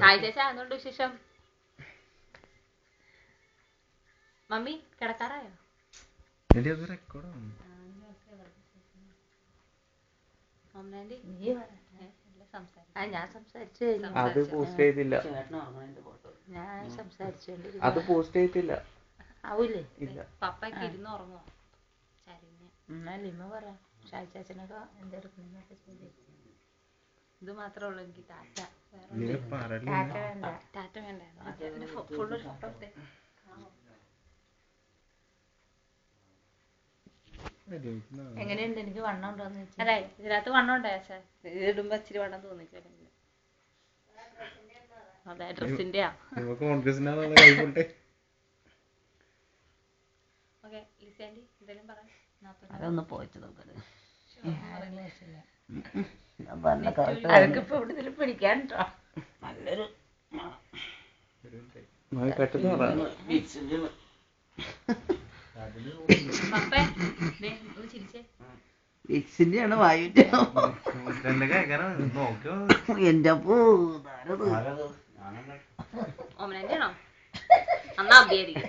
ഷായി ചേച്ചി അതുകൊണ്ട് വിശേഷം. മമ്മി കിടക്കാറായോ? ഞാൻ സംസാരിച്ചു. അത് പോസ്റ്റ് ചെയ്തില്ല. ഞാൻ സംസാരിച്ചോണ്ട് അത് പോസ്റ്റ് ചെയ്തില്ല. ആവൂലേ? ഇല്ല. പപ്പയ്ക്ക് ഇരുന്ന് ഉറങ്ങുമോ? എന്നാ ലിമ പറ ഷായി ചാച്ചനൊക്കെ എന്തെടുക്കുന്നൊക്കെ ചോദിച്ചു. ഇത് മാത്രമേ ഉള്ളൂ എനിക്ക് ടാറ്റ. ടാറ്റ വേണ്ട. ടാറ്റ വേണ്ട. ഫുള്ള് ഫോട്ടോ ഇട്ടേ. എങ്ങനെയുണ്ട്? എനിക്ക് വണ്ണം ഉണ്ടോന്ന് ചോദിച്ചു. അല്ലേ ഇതിനകത്ത് വണ്ണം ഉണ്ടായ ഇടുമ്പോ ഇച്ചിരി വണ്ണം തോന്നിച്ചു. അതെ ഡ്രസ്സിന്റെയാ. ഓക്കെ ലിസി എന്തെങ്കിലും പറയാം. അതൊന്ന് പോയിട്ട് നോക്കത്. അതൊക്കെ ഇപ്പൊ ഇവിടെ പിടിക്കാൻ നല്ലൊരു വിക്സിന്റെയാണ് വായുവിന്റെ. എന്റെ ഓമനന്റെയാണോ? അന്നാ അബിയായിരിക്കും.